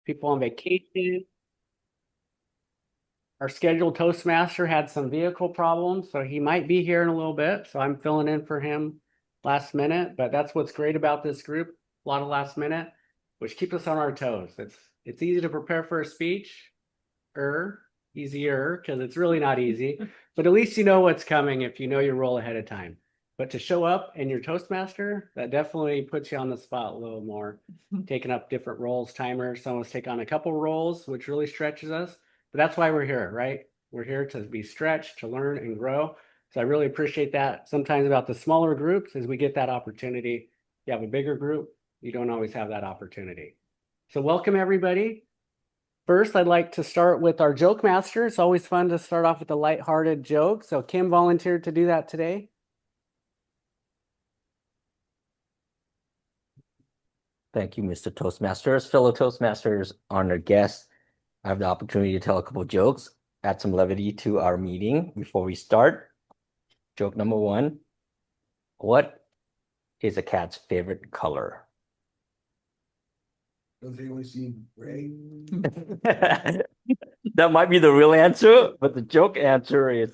people on vacation. Our scheduled Toastmaster had some vehicle problems, so he might be here in a little bit. So I'm filling in for him last minute. But that's what's great about this group. A lot of last minute, which keeps us on our toes. It's easy to prepare for a speech, easier because it's really not easy. But at least you know what's coming if you know your role ahead of time. But to show up and your Toastmaster, that definitely puts you on the spot a little more. Taking up different roles, timers. Some of us take on a couple roles, which really stretches us. But that's why we're here, right? We're here to be stretched, to learn and grow. So I really appreciate that. Sometimes about the smaller groups is we get that opportunity. You have a bigger group, you don't always have that opportunity. So welcome everybody. First, I'd like to start with our joke master. It's always fun to start off with a lighthearted joke. So Kim volunteered to do that today. Thank you, Mr. Toastmasters. Fellow Toastmasters, honored guests, I have the opportunity to tell a couple of jokes, add some levity to our meeting before we start. Joke number one, what is a cat's favorite color? Does he only see gray? That might be the real answer, but the joke answer is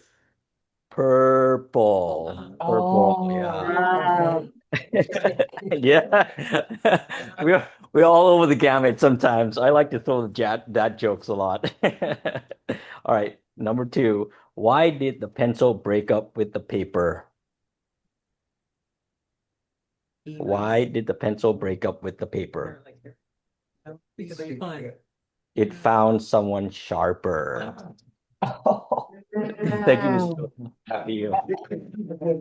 purple. Purple, yeah. Yeah. We're all over the gamut sometimes. I like to throw the dad jokes a lot. All right, number two. Why did the pencil break up with the paper? Why did the pencil break up with the paper? Because it's fun. It found someone sharper. Thank you, Mr. Happy you.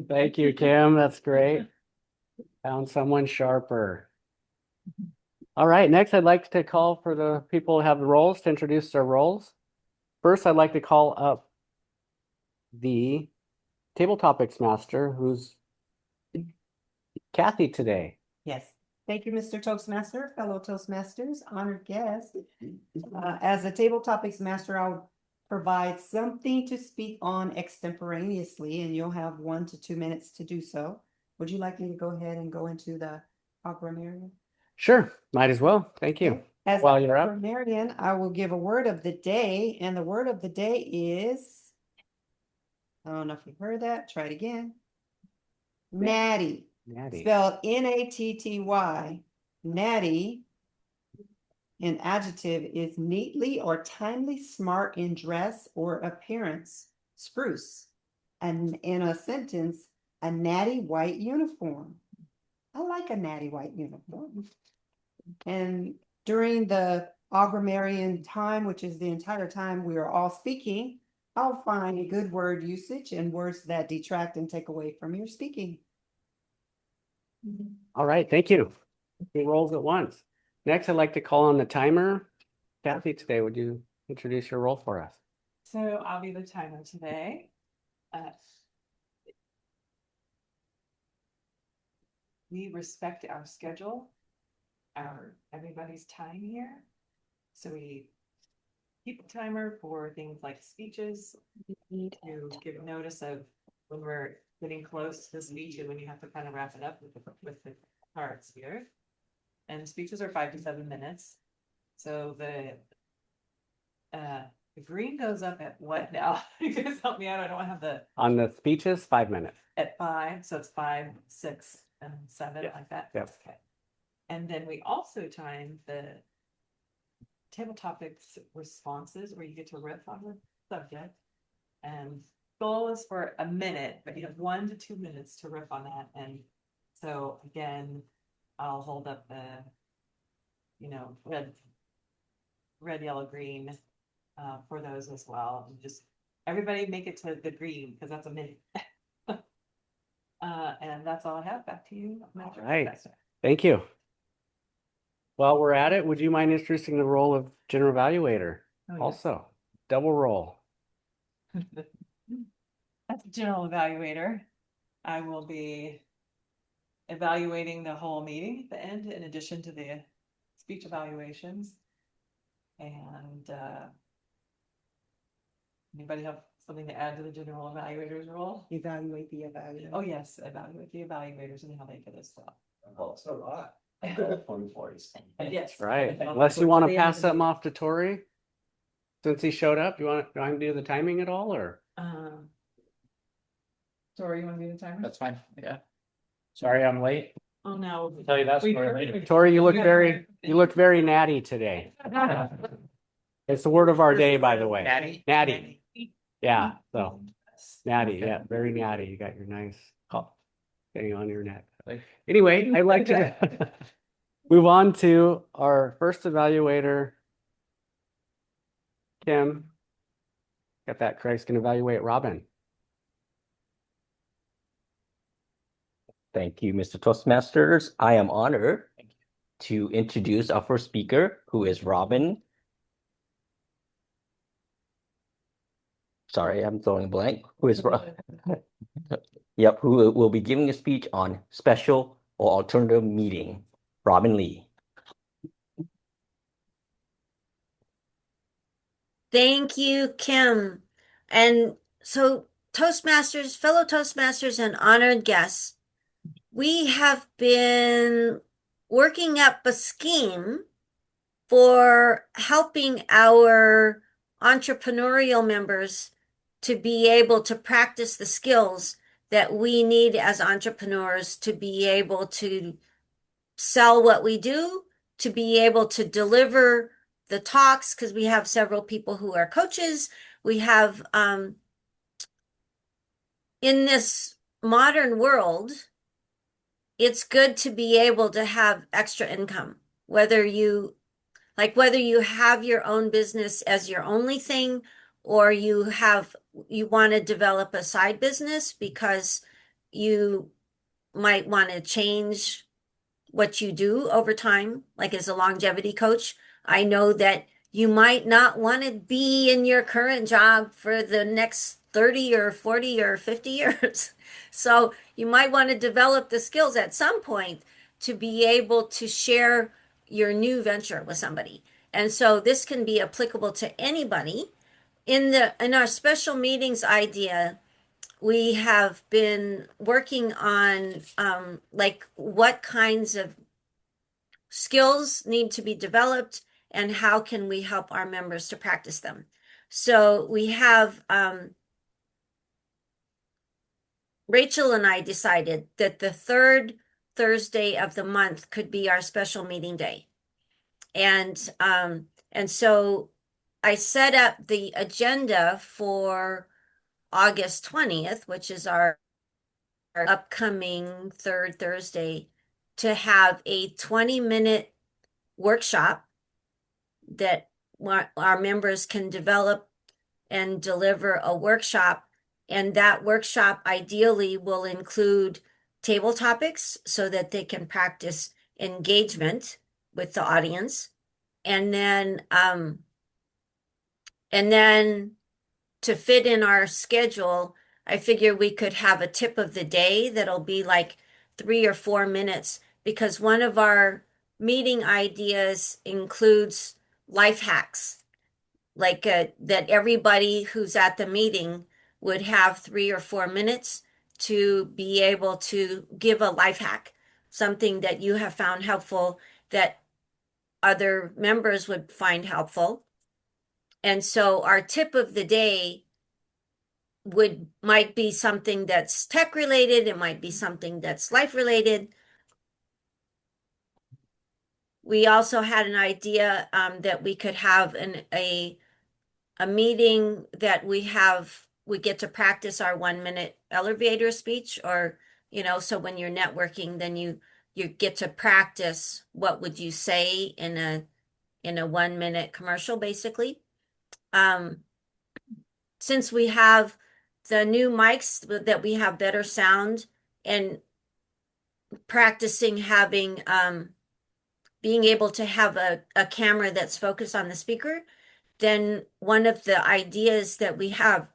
Thank you, Kim. That's great. Found someone sharper. All right, next I'd like to call for the people who have the roles to introduce their roles. First, I'd like to call up the table topics master, who's Kathy today. Yes. Thank you, Mr. Toastmaster, fellow Toastmasters, honored guests. As a table topics master, I'll provide something to speak on extemporaneously, and you'll have 1 to 2 minutes to do so. Would you like me to go ahead and go into the Aquamarian? Sure, might as well. Thank you. Okay. As While you're up. Aquamarian, I will give a word of the day, and the word of the day is, I don't know if you've heard that, try it again. Natty. Natty. Spelled Natty. Natty, an adjective, is neatly or timely smart in dress or appearance. Spruce. And in a sentence, a natty white uniform. I like a natty white uniform. And during the Agrarian time, which is the entire time we are all speaking, I'll find good word usage and words that detract and take away from your speaking. All right, thank you. 2 roles at once. Next, I'd like to call on the timer. Kathy, today, would you introduce your role for us? So I'll be the timer today. We respect our schedule, everybody's time here. So we keep the timer for things like speeches, to give notice of when we're getting close to the speech and when you have to kind of wrap it up with the cards here. And speeches are 5 to 7 minutes. So the green goes up at what now? You guys help me out. I don't have the On the speeches, 5 minutes. at 5, so it's 5, 6, and 7, like that. Yes. Okay. And then we also time the table topics responses where you get to riff on the subject. And goal is for a minute, but you have 1 to 2 minutes to riff on that. And so again, I'll hold up the, red, yellow, green for those as well. And just everybody make it to the green because that's a minute. And that's all I have. Back to you. All right. Thank you. While we're at it, would you mind introducing the role of general evaluator? Oh, yes. Also, double role. As a general evaluator, I will be evaluating the whole meeting at the end, in addition to the speech evaluations. And anybody have something to add to the general evaluator's role? Evaluate the evaluator. Oh, yes, evaluate the evaluators and how they get as well. Oh, it's a lot. Yes. Right, unless you want to pass something off to Tori. Since he showed up, do I want to do the timing at all, or? Tori, you want to do the timer? That's fine, yeah. Sorry, I'm late. Oh, no. I'll tell you that story later. Tori, you look very natty today. It's the word of our day, by the way. Natty? Natty. Yeah, so natty, yeah, very natty. You got your nice thing on your neck. Anyway, I'd like to move on to our first evaluator, Kim. Got that correct, can evaluate Robin. Thank you, Mr. Toastmasters. I am honored to introduce our first speaker, who is Robin. Sorry, I'm throwing a blank. Who is Yep, who will be giving a speech on special or alternative meeting. Robin Lee. Thank you, Kim. And so, Toastmasters, fellow Toastmasters, and honored guests, we have been working up a scheme for helping our entrepreneurial members to be able to practice the skills that we need as entrepreneurs to be able to sell what we do, to be able to deliver the talks, because we have several people who are coaches. We have, in this modern world, it's good to be able to have extra income, whether you have your own business as your only thing, or you want to develop a side business because you might want to change what you do over time, like as a longevity coach. I know that you might not want to be in your current job for the next 30 or 40 or 50 years. So you might want to develop the skills at some point to be able to share your new venture with somebody. And so this can be applicable to anybody. In our special meetings idea, we have been working on like what kinds of skills need to be developed and how can we help our members to practice them. So we have Rachel and I decided that the third Thursday of the month could be our special meeting day. And so I set up the agenda for August 20th, which is our upcoming third Thursday, to have a 20-minute workshop that our members can develop and deliver a workshop. And that workshop ideally will include table topics so that they can practice engagement with the audience. And then to fit in our schedule, I figure we could have a tip of the day that'll be like 3 or 4 minutes, because one of our meeting ideas includes life hacks, like that everybody who's at the meeting would have 3 or 4 minutes to be able to give a life hack, something that you have found helpful that other members would find helpful. And so our tip of the day might be something that's tech related, it might be something that's life related. We also had an idea that we could have a meeting that we get to practice our 1-minute elevator speech, or so when you're networking, then you get to practice what would you say in a 1-minute commercial, basically. Since we have the new mics that we have better sound, and practicing having being able to have a camera that's focused on the speaker, then one of the ideas that we have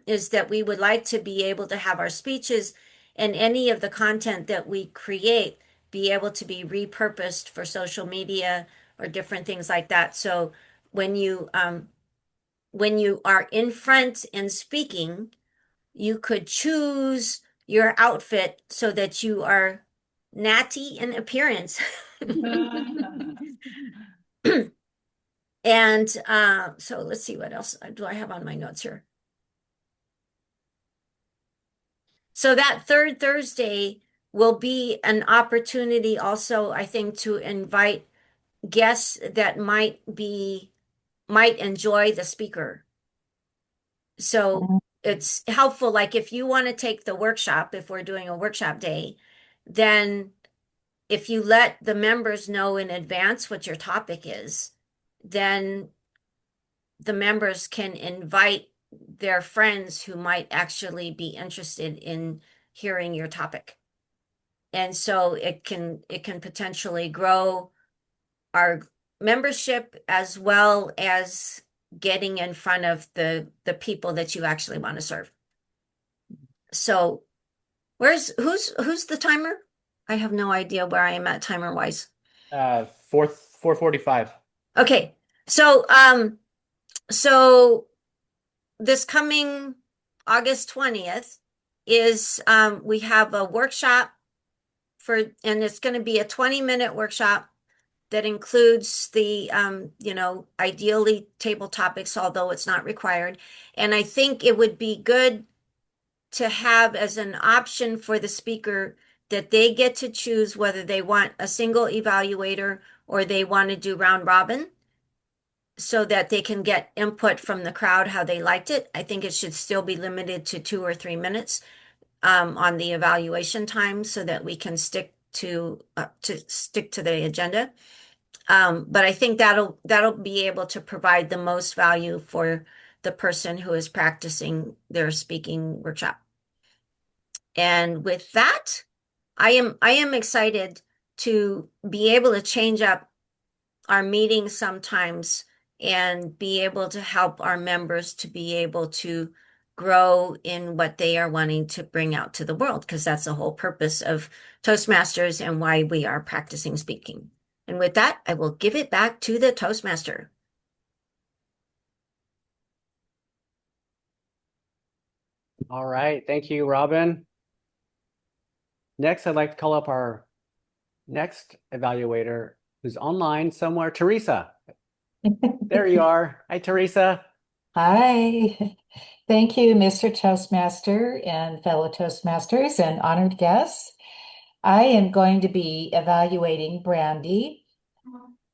is that we would like to be able to have our speeches and any of the content that we create be able to be repurposed for social media or different things like that. So when you are in front and speaking, you could choose your outfit so that you are natty in appearance And so let's see, what else do I have on my notes here? So that third Thursday will be an opportunity also, I think, to invite guests that might enjoy the speaker. So it's helpful, like if you want to take the workshop, if we're doing a workshop day, then if you let the members know in advance what your topic is, then the members can invite their friends who might actually be interested in hearing your topic. And so it can potentially grow our membership as well as getting in front of the people that you actually want to serve. So who's the timer? I have no idea where I am at timer wise. 4:45. Okay. So this coming August 20th is we have a workshop and it's going to be a 20-minute workshop that includes the ideally table topics, although it's not required. And I think it would be good to have as an option for the speaker that they get to choose whether they want a single evaluator or they want to do round robin, so that they can get input from the crowd how they liked it. I think it should still be limited to 2 or 3 minutes on the evaluation time, so that we can stick to the agenda. But I think that'll be able to provide the most value for the person who is practicing their speaking workshop. And with that, I am excited to be able to change up our meetings sometimes and be able to help our members to be able to grow in what they are wanting to bring out to the world, because that's the whole purpose of Toastmasters and why we are practicing speaking. And with that, I will give it back to the Toastmaster. All right. Thank you, Robin. Next, I'd like to call up our next evaluator who's online somewhere, Teresa. There you are. Hi, Teresa. Hi. Thank you, Mr. Toastmaster and fellow Toastmasters and honored guests. I am going to be evaluating Brandee.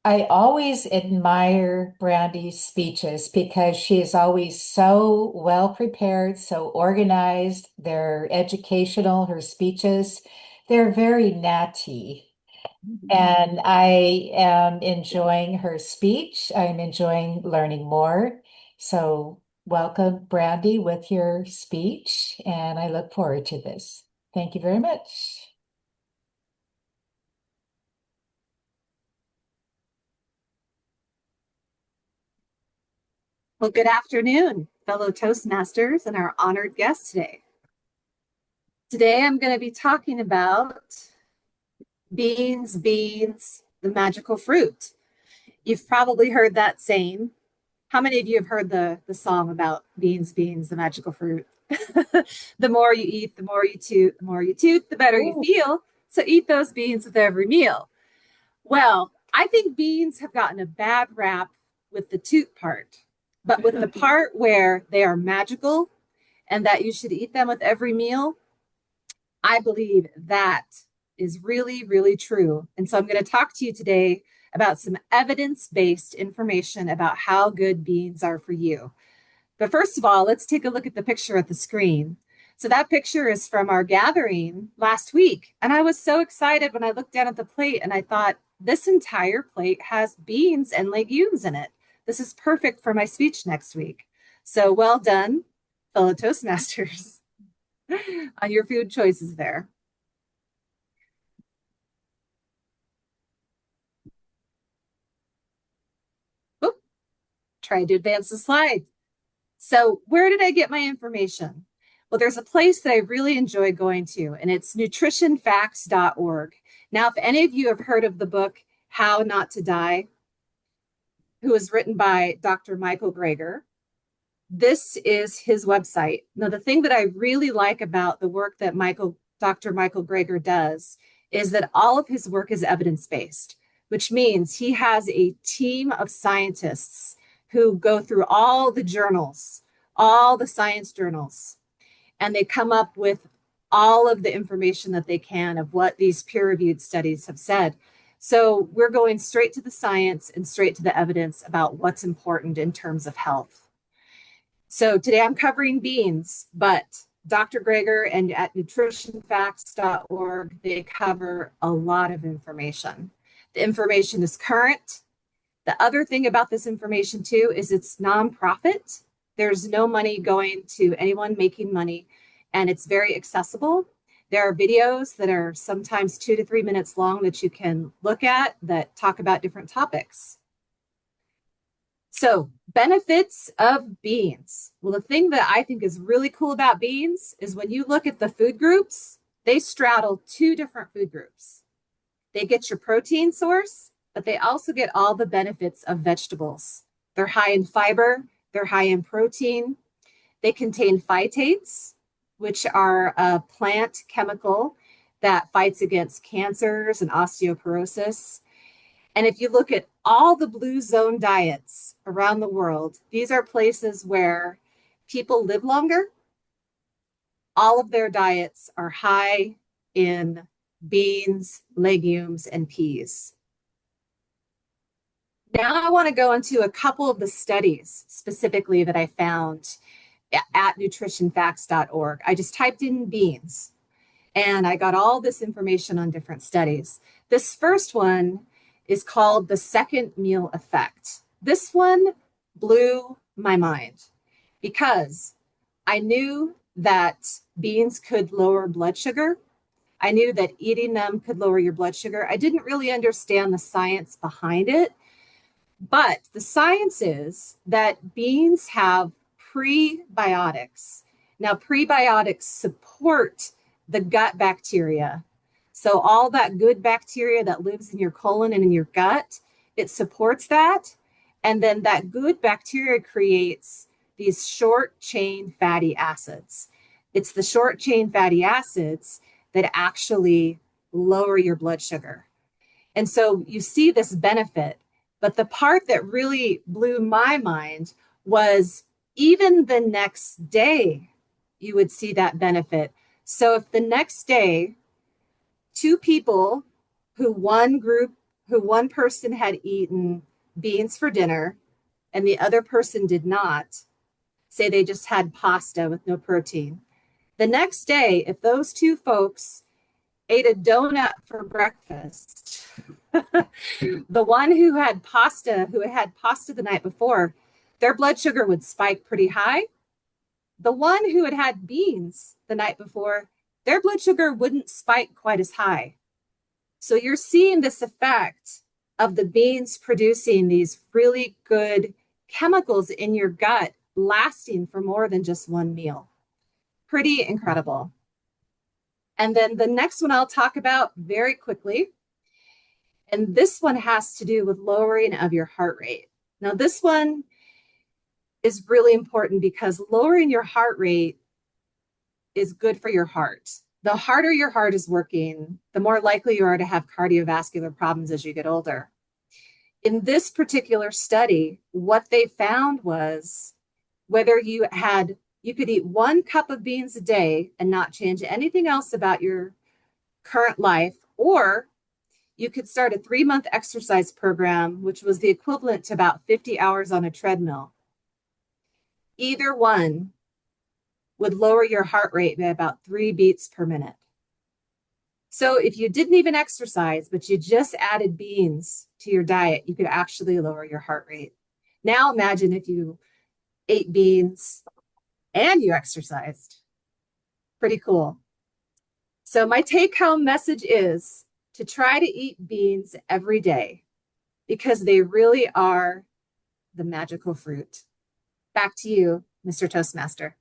I always admire Brandee's speeches because she is always so well prepared, so organized. They're educational, her speeches. They're very natty. And I am enjoying her speech. I'm enjoying learning more. So welcome, Brandee, with your speech. And I look forward to this. Thank you very much. Well, good afternoon, fellow Toastmasters and our honored guests today. Today, I'm going to be talking about beans, the magical fruit. You've probably heard that saying. How many of you have heard the song about beans, the magical fruit? The more you eat, the more you toot, the better you feel. So eat those beans with every meal. Well, I think beans have gotten a bad rap with the toot part. But with the part where they are magical and that you should eat them with every meal, I believe that is really, really true. And so I'm going to talk to you today about some evidence-based information about how good beans are for you. But first of all, let's take a look at the picture at the screen. So that picture is from our gathering last week. And I was so excited when I looked down at the plate and I thought, this entire plate has beans and legumes in it. This is perfect for my speech next week. So well done, fellow Toastmasters, on your food choices there. Oop, trying to advance the slide. So where did I get my information? Well, there's a place that I really enjoy going to, and it's nutritionfacts.org. Now, if any of you have heard of the book, How Not to Die, who was written by Dr. Michael Greger, this is his website. Now, the thing that I really like about the work that Dr. Michael Greger does is that all of his work is evidence-based. which means he has a team of scientists who go through all the journals, all the science journals, and they come up with all of the information that they can of what these peer-reviewed studies have said. So we're going straight to the science and straight to the evidence about what's important in terms of health. So today I'm covering beans, but Dr. Greger and at nutritionfacts.org, they cover a lot of information. The information is current. The other thing about this information too is it's nonprofit. There's no money going to anyone making money, and it's very accessible. There are videos that are sometimes 2 to 3 minutes long that you can look at that talk about different topics. So, benefits of beans. Well, the thing that I think is really cool about beans is when you look at the food groups, they straddle 2 different food groups. They get your protein source, but they also get all the benefits of vegetables. They're high in fiber, they're high in protein. They contain phytates, which are a plant chemical that fights against cancers and osteoporosis. And if you look at all the blue zone diets around the world, these are places where people live longer. All of their diets are high in beans, legumes, and peas. Now I want to go into a couple of the studies specifically that I found at nutritionfacts.org. I just typed in beans and I got all this information on different studies. This first one is called the second meal effect. This one blew my mind because I knew that beans could lower blood sugar. I knew that eating them could lower your blood sugar. I didn't really understand the science behind it, but the science is that beans have prebiotics. Now, prebiotics support the gut bacteria. So all that good bacteria that lives in your colon and in your gut, it supports that. And then that good bacteria creates these short chain fatty acids. It's the short chain fatty acids that actually lower your blood sugar. And so you see this benefit. But the part that really blew my mind was even the next day, you would see that benefit. So if the next day, 2 people one person had eaten beans for dinner and the other person did not, say they just had pasta with no protein. The next day, if those 2 folks ate a donut for breakfast, the one who had pasta the night before, their blood sugar would spike pretty high. The one who had had beans the night before, their blood sugar wouldn't spike quite as high. So you're seeing this effect of the beans producing these really good chemicals in your gut lasting for more than just one meal. Pretty incredible. And then the next one I'll talk about very quickly. And this one has to do with lowering of your heart rate. Now, this one is really important because lowering your heart rate is good for your heart. The harder your heart is working, the more likely you are to have cardiovascular problems as you get older. In this particular study, what they found was whether you could eat 1 cup of beans a day and not change anything else about your current life, or you could start a 3-month exercise program, which was the equivalent to about 50 hours on a treadmill. Either one would lower your heart rate by about 3 beats per minute. So if you didn't even exercise, but you just added beans to your diet, you could actually lower your heart rate. Now imagine if you ate beans and you exercised. Pretty cool. So my take-home message is to try to eat beans every day because they really are the magical fruit. Back to you, Mr. Toastmaster.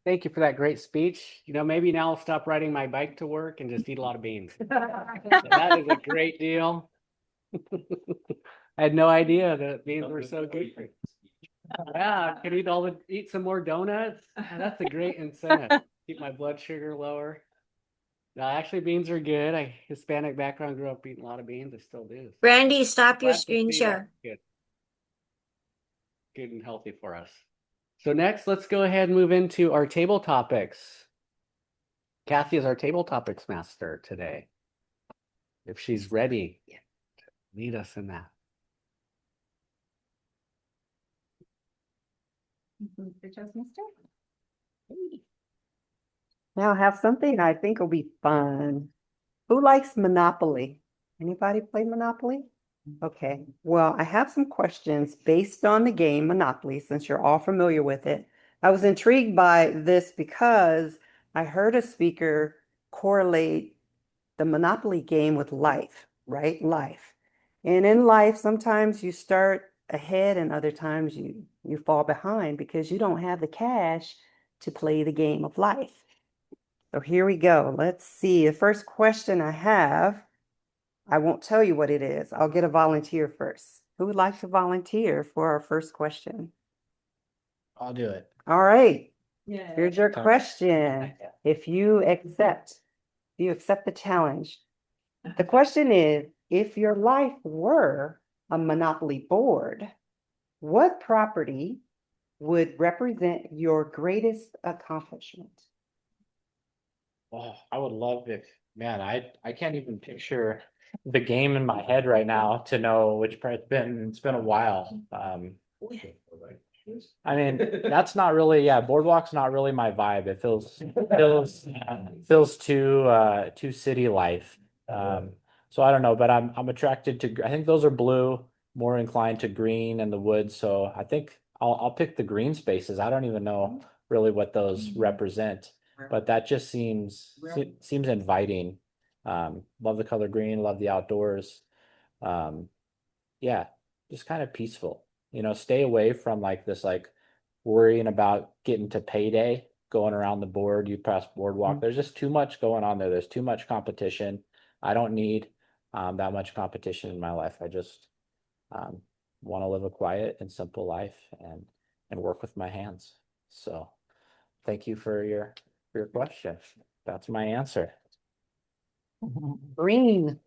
Thank you for that great speech. Maybe now I'll stop riding my bike to work and just eat a lot of beans. That is a great deal. I had no idea that beans were so good for you. Yeah, I could eat some more donuts. That's a great incentive. Keep my blood sugar lower. No, actually, beans are good. Hispanic background, grew up eating a lot of beans. I still do. So Brandee, stop your glad to screen see that. share. Good. Good and healthy for us. So next, let's go ahead and move into our table topics. Kathy is our table topics master today. If she's ready, lead us in that. Mr. Toastmaster? Now I have something I think will be fun. Who likes Monopoly? Anybody play Monopoly? Okay, well, I have some questions based on the game Monopoly, since you're all familiar with it. I was intrigued by this because I heard a speaker correlate the Monopoly game with life, right? Life. And in life, sometimes you start ahead and other times you fall behind because you don't have the cash to play the game of life. So here we go. Let's see. The first question I have, I won't tell you what it is. I'll get a volunteer first. Who would like to volunteer for our first question? I'll do it. All right. Yeah. Here's your question. If you accept the challenge. The question is, if your life were a Monopoly board, what property would represent your greatest accomplishment? Oh, I would love if, man, I can't even picture the game in my head right now to know which part. It's been a while. I mean, that's not really, yeah, Boardwalk's not really my vibe. It feels too city life. So I don't know, but I'm attracted to, I think those are blue, more inclined to green and the woods. So I think I'll pick the green spaces. I don't even know really what those represent, but that just seems inviting. Love the color green, love the outdoors. Yeah, just kind of peaceful. Stay away from like this, like worrying about getting to payday, going around the board, you pass boardwalk. There's just too much going on there. There's too much competition. I don't need that much competition in my life. I just want to live a quiet and simple life and work with my hands. So thank you for your question. That's my answer. Green.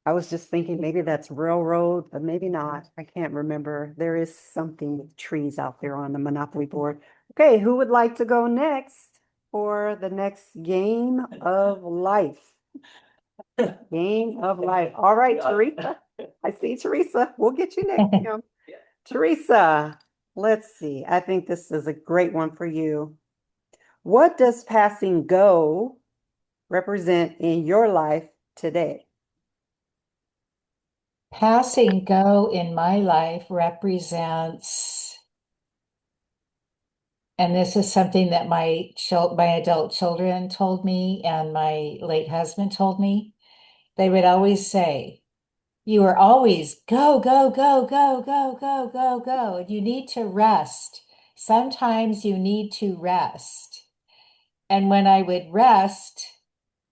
I was just thinking maybe that's railroad, but maybe not. I can't remember. There is something with trees out there on the Monopoly board. Okay, who would like to go next for the next game of life? Game of life. All right, Teresa. I see Teresa. We'll get you next time. Teresa, let's see. I think this is a great one for you. What does passing go represent in your life today? Passing go in my life represents, and this is something that my adult children told me and my late husband told me. They would always say, you are always go, go, go, go, go, go, go, go. And you need to rest. Sometimes you need to rest. And when I would rest,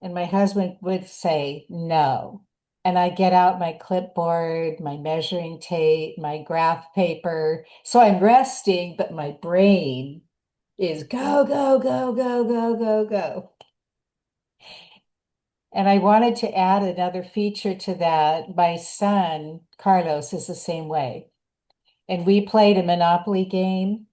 and my husband would say, no. And I get out my clipboard, my measuring tape, my graph paper. So I'm resting, but my brain is go, go, go, go, go, go, go. And I wanted to add another feature to that. My son, Carlos, is the same way. And we played a Monopoly game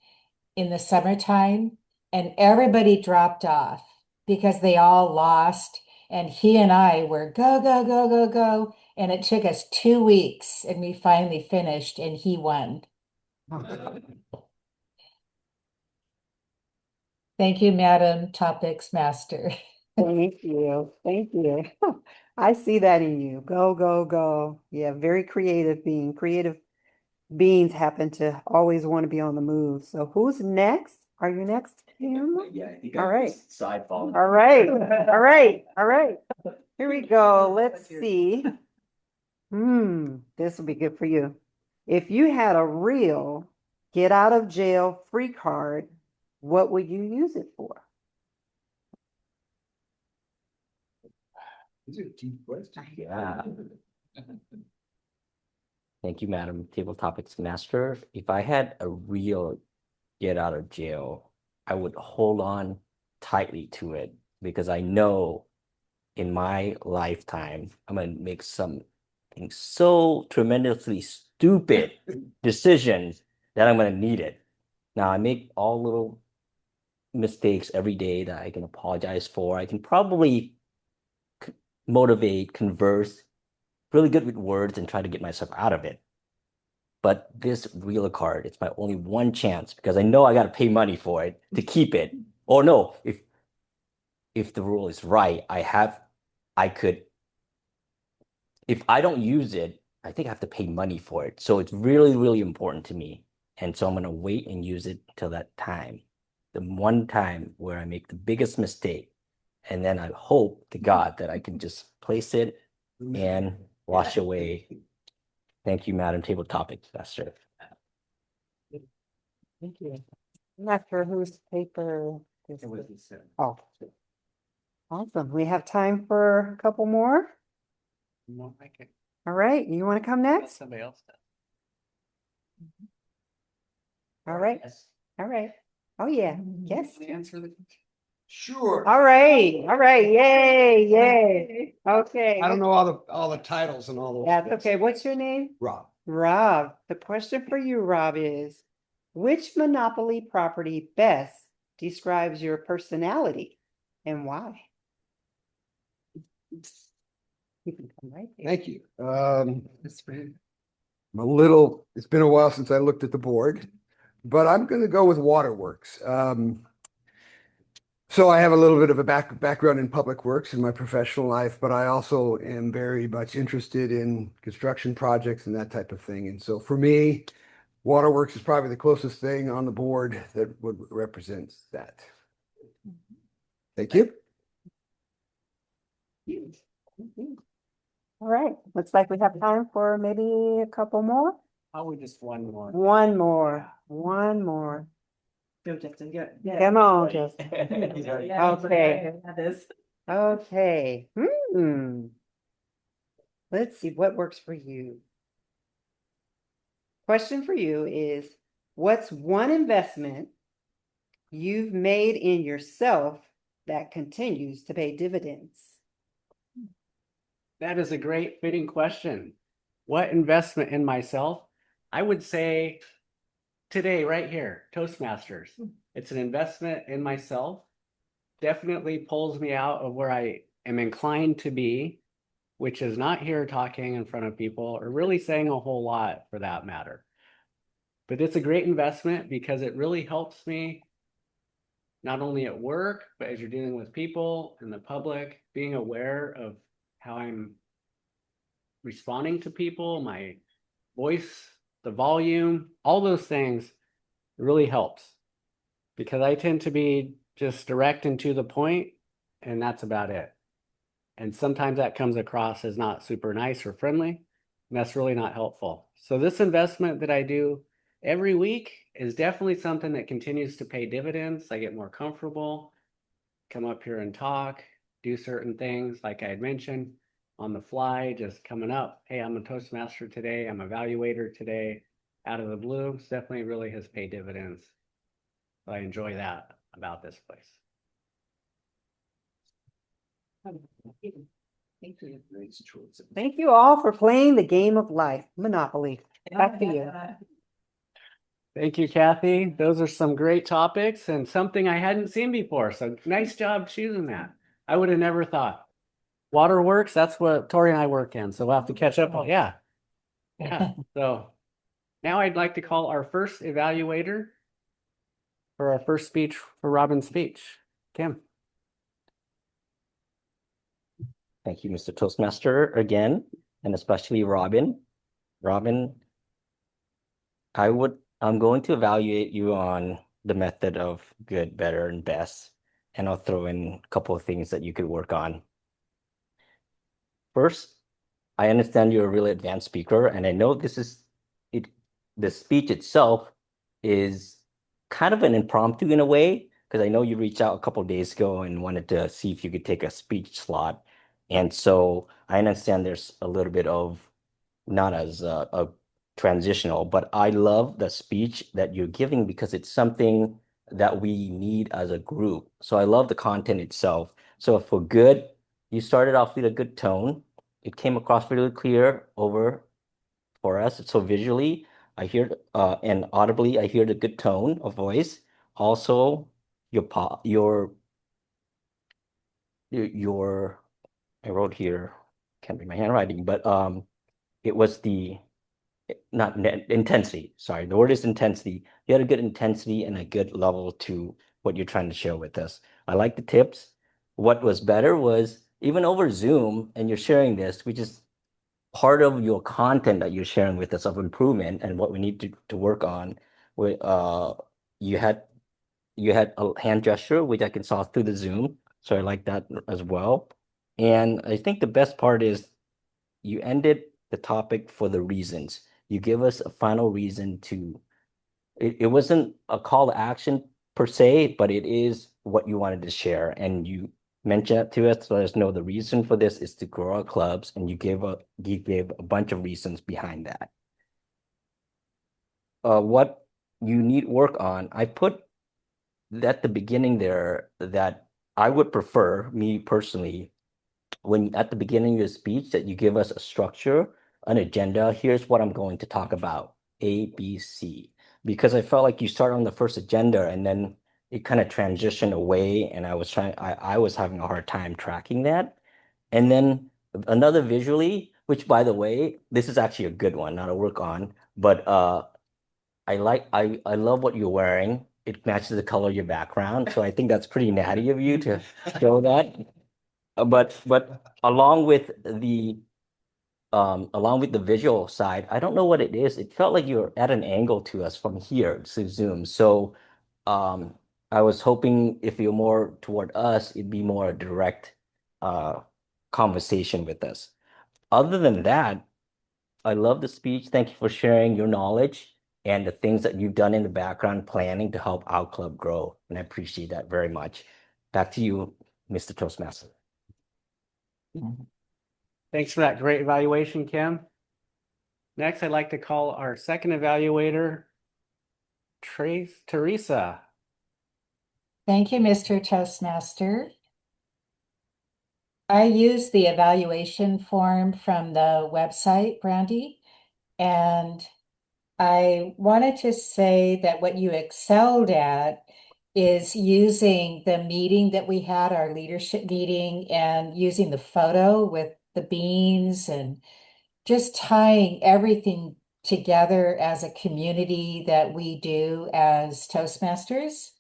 in the summertime, and everybody dropped off because they all lost. And he and I were go, go, go, go, go. And it took us 2 weeks, and we finally finished, and he won. Thank you, Madam Topics Master. Thank you. Thank you. I see that in you. Go, go, go. Yeah, very creative being. Creative beings happen to always want to be on the move. So who's next? Are you next, Tim? Yeah, I think All right. side follow. All right. All right. All right. Here we go. Let's see. This will be good for you. If you had a real get out of jail free card, what would you use it for? These are deep questions. Yeah. Thank you, Madam Table Topics Master. If I had a real get out of jail, I would hold on tightly to it because I know in my lifetime I'm gonna make something so tremendously stupid decisions that I'm gonna need it. Now I make all little mistakes every day that I can apologize for. I can probably motivate, converse, really good with words and try to get myself out of it. But this Wheeler card, it's my only one chance because I know I got to pay money for it to keep it. Or no, if the rule is right, I could, if I don't use it, I think I have to pay money for it. So it's really, really important to me. And so I'm going to wait and use it till that time, the one time where I make the biggest mistake. And then I hope to God that I can just place it and wash away. Thank you, Madam Table Topics Master. Thank you. I'm not sure whose paper this It was is. the seven. Oh. Awesome. We have time for a couple more. You won't like it. All right, you want to come Let next? somebody else does. All right, all right. Oh, yeah, yes. Can you answer the question? Sure. All right, yay, yay. Okay. I don't know all the titles and all those. That's bits. okay. What's your name? Rob. Rob. The question for you, Rob, is which Monopoly property best describes your personality and why? You can come right there. Thank you. I'm a little, it's been a while since I looked at the board, but I'm going to go with Waterworks. So I have a little bit of a background in public works in my professional life, but I also am very much interested in construction projects and that type of thing. And so for me, Waterworks is probably the closest thing on the board that would represent that. Thank you. All right, looks like we have time for maybe a couple more. Probably just one more. One more, one more. Go, Justin, go. Come on, Justin. Yeah, Okay. that is. Okay. Let's see what works for you. Question for you is, what's one investment you've made in yourself that continues to pay dividends? That is a great fitting question. What investment in myself? I would say today, right here, Toastmasters. It's an investment in myself. Definitely pulls me out of where I am inclined to be, which is not here talking in front of people or really saying a whole lot for that matter. But it's a great investment because it really helps me not only at work, but as you're dealing with people and the public, being aware of how I'm responding to people, my voice, the volume, all those things really helps because I tend to be just direct and to the point, and that's about it. And sometimes that comes across as not super nice or friendly, and that's really not helpful. So this investment that I do every week is definitely something that continues to pay dividends. I get more comfortable, come up here and talk, do certain things like I had mentioned on the fly, just coming up. Hey, I'm a Toastmaster today. I'm an evaluator today. Out of the blue, it's definitely really has paid dividends. So I enjoy that about this place. Thank you all for playing the game of life, Monopoly. Back to you. Thank you, Kathy. Those are some great topics and something I hadn't seen before. So nice job choosing that. I would have never thought. Waterworks, that's what Tori and I work in. So we'll have to catch up. Yeah. Yeah. So now I'd like to call our first evaluator for our first speech for Robin's speech. Kim. Thank you, Mr. Toastmaster, again, and especially Robin. Robin, I'm going to evaluate you on the method of good, better, and best, and I'll throw in a couple of things that you could work on. First, I understand you're a really advanced speaker, and I know this is it. The speech itself is kind of an impromptu in a way, because I know you reached out a couple of days ago and wanted to see if you could take a speech slot. And so I understand there's a little bit of not as a transitional, but I love the speech that you're giving because it's something that we need as a group. So I love the content itself, So for good, you started off with a good tone. It came across really clear over for us. So visually, I hear and audibly, I hear the good tone of voice. Also, your I wrote here, can't read my handwriting, but it was the not intensity. Sorry, the word is intensity. You had a good intensity and a good level to what you're trying to share with us. I like the tips. What was better was even over Zoom, and you're sharing this, which is part of your content that you're sharing with us of improvement and what we need to work on. With you had a hand gesture, which I can saw through the Zoom. So I like that as well. And I think the best part is you ended the topic for the reasons. You give us a final reason to, it wasn't a call to action per se, but it is what you wanted to share. And you mentioned it to us to let us know the reason for this is to grow our clubs, and you gave a bunch of reasons behind that. What you need work on, I put at the beginning there that I would prefer, me personally, when at the beginning of your speech, that you give us a structure, an agenda. Here's what I'm going to talk about, A, B, C, because I felt like you start on the first agenda and then it kind of transitioned away, and I was having a hard time tracking that. And then another visually, which by the way, this is actually a good one, not a work on, but I love what you're wearing. It matches the color of your background. So I think that's pretty natty of you to show that. But along with the visual side, I don't know what it is. It felt like you're at an angle to us from here to Zoom. So I was hoping if you're more toward us, it'd be more a direct conversation with us. Other than that, I love the speech. Thank you for sharing your knowledge and the things that you've done in the background planning to help our club grow. And I appreciate that very much. Back to you, Mr. Toastmaster. Thanks for that great evaluation, Kim. Next, I'd like to call our second evaluator, Teresa. Thank you, Mr. Toastmaster. I use the evaluation form from the website, Brandee, and I wanted to say that what you excelled at is using the meeting that we had, our leadership meeting, and using the photo with the beans and just tying everything together as a community that we do as Toastmasters.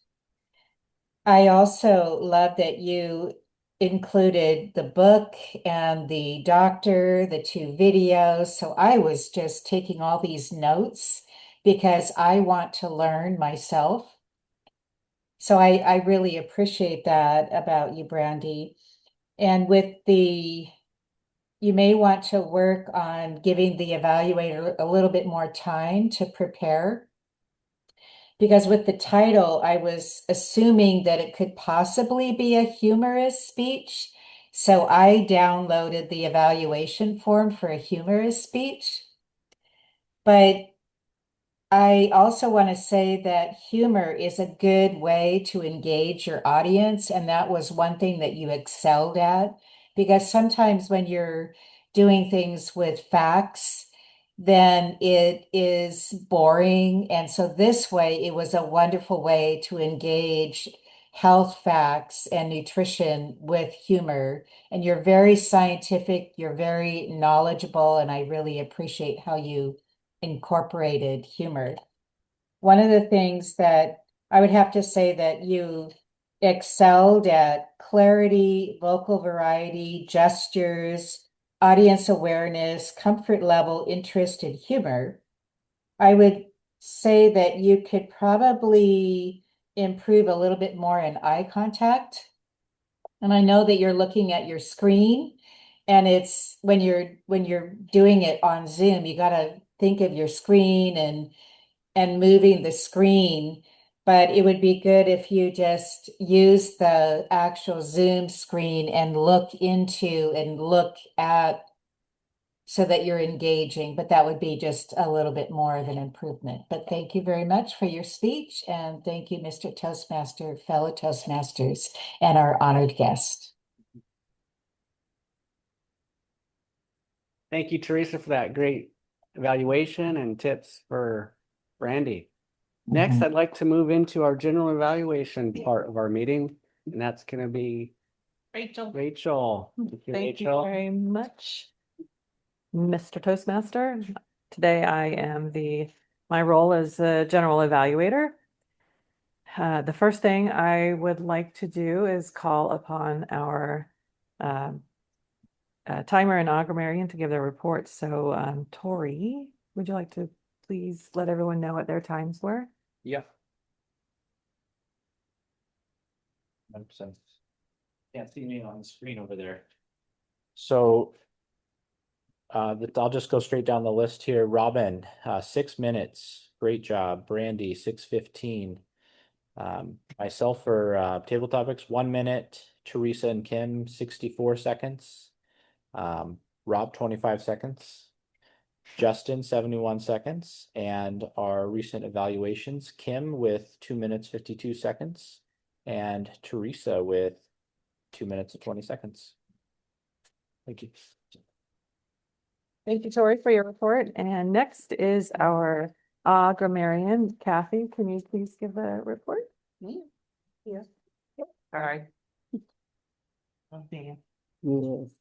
I also love that you included the book and the doctor, the two videos. So I was just taking all these notes because I want to learn myself. So I really appreciate that about you, Brandee. And you may want to work on giving the evaluator a little bit more time to prepare. Because with the title, I was assuming that it could possibly be a humorous speech. So I downloaded the evaluation form for a humorous speech. But I also want to say that humor is a good way to engage your audience. And that was one thing that you excelled at. Because sometimes when you're doing things with facts, then it is boring. And so this way, it was a wonderful way to engage health facts and nutrition with humor. And you're very scientific, you're very knowledgeable, and I really appreciate how you incorporated humor. One of the things that I would have to say that you excelled at clarity, vocal variety, gestures, audience awareness, comfort level, interest, and humor. I would say that you could probably improve a little bit more in eye contact. And I know that you're looking at your screen, and it's when you're doing it on Zoom, you got to think of your screen and moving the screen. But it would be good if you just use the actual Zoom screen and look at so that you're engaging, but that would be just a little bit more of an improvement. But thank you very much for your speech, and thank you, Mr. Toastmaster, fellow Toastmasters, and our honored guest. Thank you, Teresa, for that great evaluation and tips for Brandee. Next, I'd like to move into our general evaluation part of our meeting, and that's going to be Rachel. Rachel. Thank you, Thank you Rachel. very much, Mr. Toastmaster. Today I am my role as a general evaluator. The first thing I would like to do is call upon our Timer and Augramarian to give their reports. So, Tori, would you like to please let everyone know what their times were? Yeah. Can't see me on the screen over there. So I'll just go straight down the list here. Robin, 6 minutes. Great job. Brandee, 6:15. Myself for table topics, 1 minute. Teresa and Kim, 64 seconds. Rob, 25 seconds. Justin, 71 seconds. And our recent evaluations, Kim with 2 minutes, 52 seconds. And Teresa with 2 minutes and 20 seconds. Thank you. Thank you, Tori, for your report. And next is our Augramarian. Kathy, can you please give a report? Yes. All right. Yes.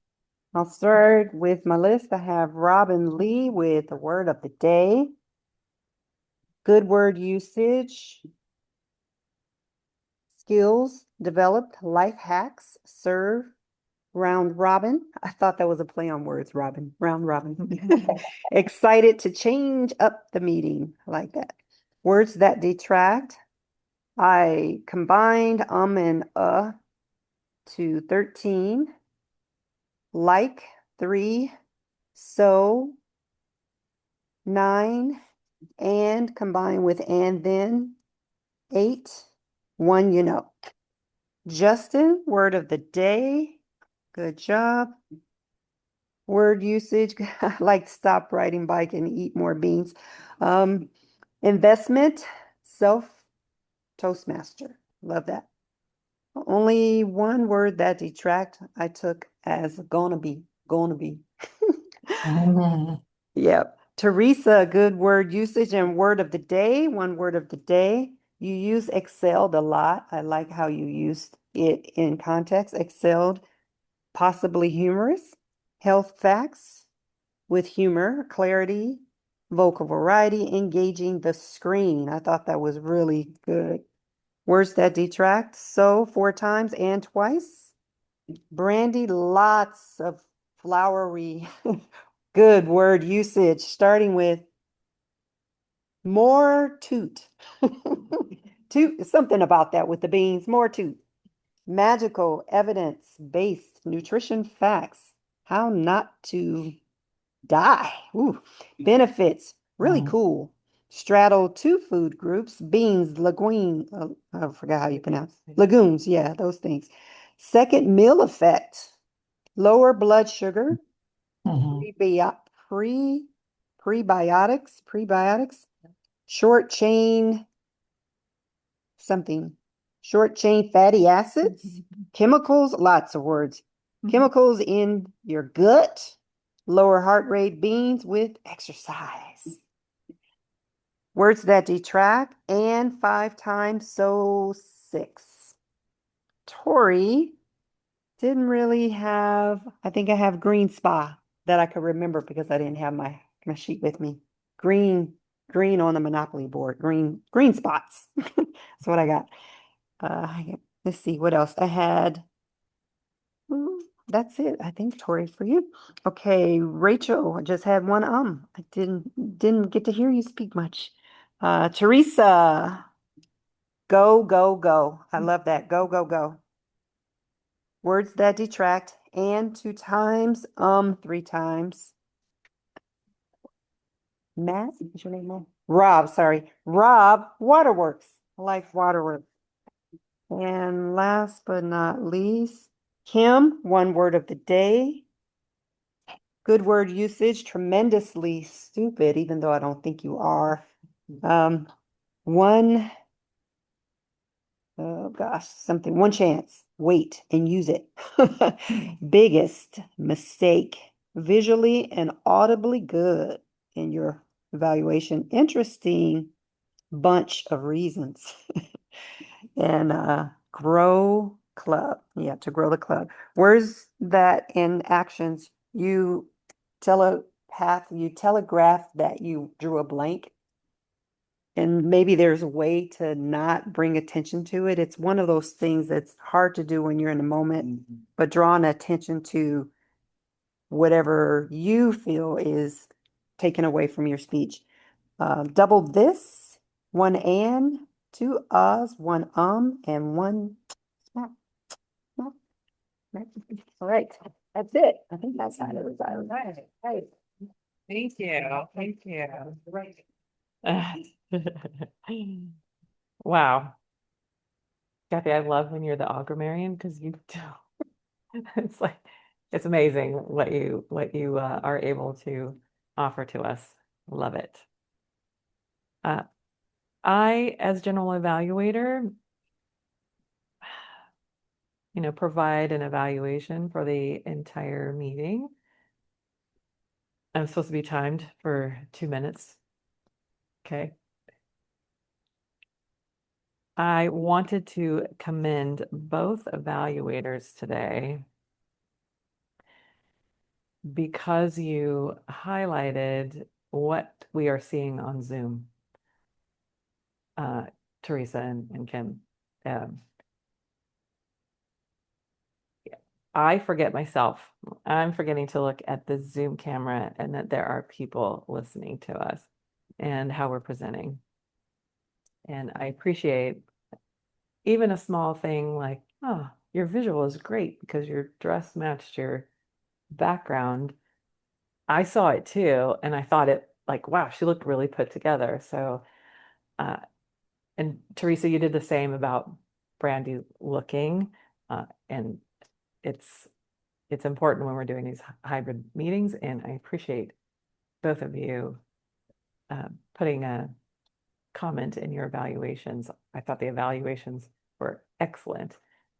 I'll start with my list. I have Robin Lee with the word of the day. Good word usage. Skills developed, life hacks, serve, round robin. I thought that was a play on words, Robin, round robin. Excited to change up the meeting. I like that. Words that detract. I combined and to 13. Like 3. So 9. And combined with and then 8. 1 you know. Justin, word of the day. Good job. Word usage, like stop riding bike and eat more beans. Investment, self Toastmaster. Love that. Only one word that detract I took as gonna be. Yep. Teresa, good word usage and word of the day. One word of the day. You use excelled a lot. I like how you used it in context. Excelled, possibly humorous. Health facts with humor, clarity, vocal variety, engaging the screen. I thought that was really good. Words that detract. So 4 times and twice. Brandee, lots of flowery, good word usage, starting with more toot. Toot, something about that with the beans, more toot. Magical, evidence-based, nutrition facts, how not to die. Ooh. Benefits, really cool. Straddle 2 food groups, beans, legume, I forgot how you pronounce legumes, yeah, those things. Second meal effect, lower blood sugar, prebiotics, short chain something, short chain fatty acids, chemicals, lots of words, chemicals in your gut, lower heart rate, beans with exercise. Words that detract, and 5 times, so 6. Tori didn't really have, I think I have green spa that I could remember because I didn't have my sheet with me. Green on the Monopoly board, green spots. That's what I got. Let's see what else I had. That's it, I think, Tori, for you. Okay, Rachel, I just had one. I didn't get to hear you speak much. Teresa, go. I love that. Go. Words that detract, and 2 times, 3 times. Matt, what's your name, Matt? Rob, sorry. Rob, Waterworks. I like Waterworks. And last but not least, Kim, one word of the day. Good word usage, tremendously stupid, even though I don't think you are. One chance, wait and use it. Biggest mistake, visually and audibly good in your evaluation. Interesting bunch of reasons. And grow club. Yeah, to grow the club. Where's that in actions? You telegraph that you drew a blank. And maybe there's a way to not bring attention to it. It's one of those things that's hard to do when you're in the moment, but drawing attention to whatever you feel is taken away from your speech. Double this, one and, two uhs, one and one smack. Smack. Smack. All right, that's it. I think that's how it was. Right. Thank you. Thank you. Right. Wow. Kathy, I love when you're the augramarian because you do. It's like it's amazing what you are able to offer to us. Love it. I, as general evaluator, provide an evaluation for the entire meeting. I'm supposed to be timed for 2 minutes. Okay. I wanted to commend both evaluators today because you highlighted what we are seeing on Zoom. Teresa and Kim. I forget myself. I'm forgetting to look at the Zoom camera and that there are people listening to us and how we're presenting. And I appreciate even a small thing like, oh, your visual is great because your dress matched your background. I saw it too, and I thought it like, wow, she looked really put together. So, and Teresa, you did the same about Brandee looking, and it's important when we're doing these hybrid meetings, and I appreciate both of you putting a comment in your evaluations. I thought the evaluations were excellent,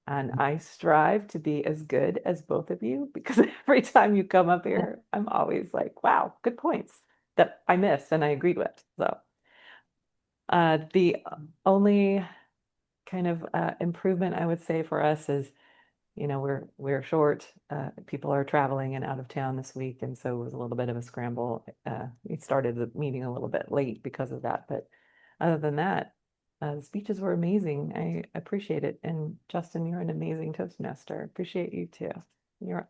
and I strive to be as good as both of you because every time you come up here, I'm always like, wow, good points that I missed and I agreed with. So the only kind of improvement I would say for us is, we're short. People are traveling and out of town this week, and so it was a little bit of a scramble. We started the meeting a little bit late because of that, but other than that, the speeches were amazing. I appreciate it. And Justin, you're an amazing Toastmaster. Appreciate you too.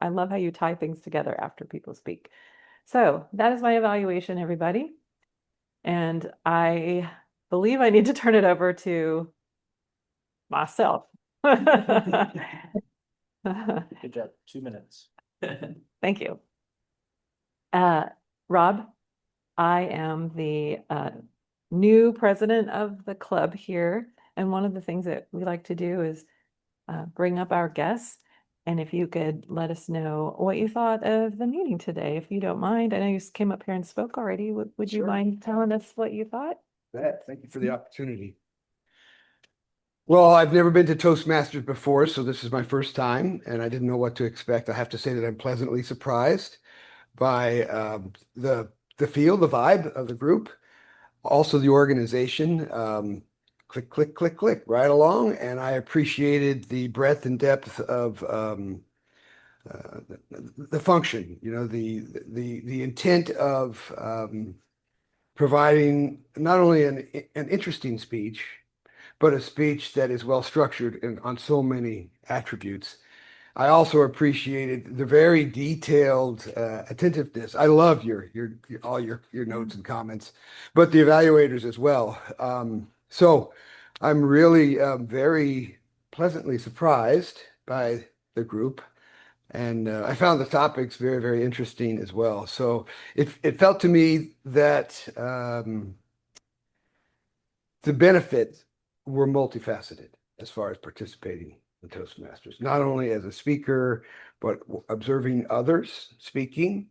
I love how you tie things together after people speak. So that is my evaluation, everybody. And I believe I need to turn it over to myself. Good job. 2 minutes. Thank you. Rob, I am the new president of the club here. And one of the things that we like to do is bring up our guests. And if you could let us know what you thought of the meeting today, if you don't mind. I know you came up here and spoke already. Would you Sure. mind telling us what you thought? Thank you for the opportunity. Well, I've never been to Toastmasters before, so this is my first time, and I didn't know what to expect. I have to say that I'm pleasantly surprised by the feel, the vibe of the group, also the organization. Click, click, click, click, right along, and I appreciated the breadth and depth of the function. The intent of providing not only an interesting speech, but a speech that is well structured and on so many attributes. I also appreciated the very detailed attentiveness. I love all your notes and comments, but the evaluators as well. So I'm really very pleasantly surprised by the group, and I found the topics very, very interesting as well. So it felt to me that the benefits were multifaceted as far as participating in Toastmasters, not only as a speaker, but observing others speaking,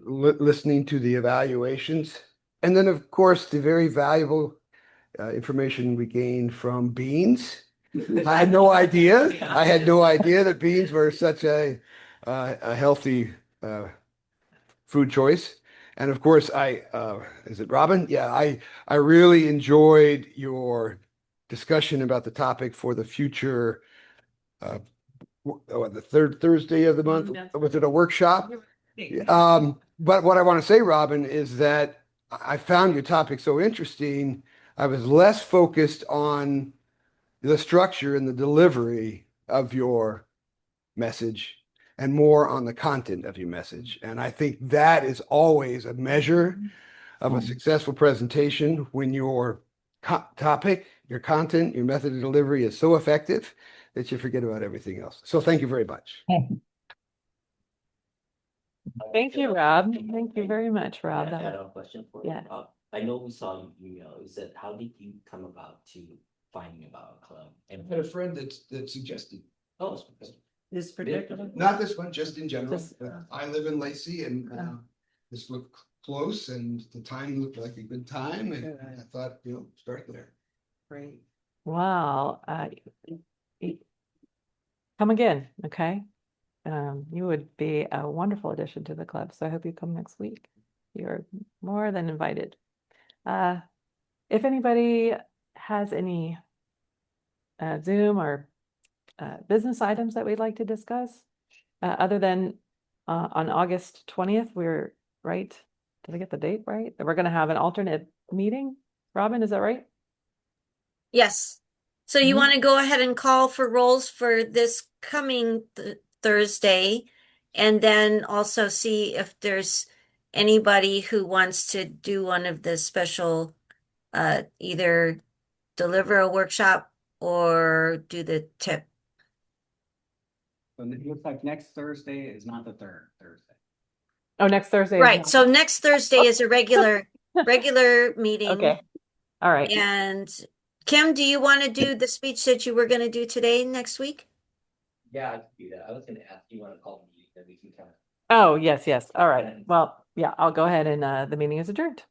listening to the evaluations, and then, of course, the very valuable information we gained from beans. I had no idea. I had no idea that beans were such a a healthy food choice. And of course, is it Robin? Yeah, I really enjoyed your discussion about the topic for the future, the third Thursday of the month. Was it a workshop? But what I want to say, Robin, is that I found your topic so interesting. I was less focused on the structure and the delivery of your message and more on the content of your message. And I think that is always a measure of a successful presentation when your topic, your content, your method of delivery is so effective that you forget about everything else. So thank you very much. Thank you, Rob. Thank you very much, Rob. I That had was- a question for Yeah. you. I know we saw your email. You said, how did you come about to finding about a club? I had a friend that suggested. Oh, This particular. Not this one, just in general. Just- I live in Lacey and this looked close and the time looked like a good time. And I thought, start there. Great. Wow. Come again, okay? You would be a wonderful addition to the club, so I hope you come next week. You're more than invited. If anybody has any Zoom or business items that we'd like to discuss, other than on August 20th, we're right. Did I get the date right? That we're going to have an alternate meeting. Robin, is that right? Yes. So you Mhm. want to go ahead and call for rolls for this coming Thursday, and then also see if there's anybody who wants to do one of the special, either deliver a workshop or do the tip. And it looks like next Thursday is not the third Thursday. Oh, next Thursday. is Right. not- So next Thursday is a regular meeting. Okay. All right. And Kim, do you want to do the speech that you were going to do today next week? yeah, I can do that. I was gonna ask you want to call the meeting, then we can kind of. Oh, yes, yes. All right. Well, yeah, I'll go ahead and the meeting is adjourned.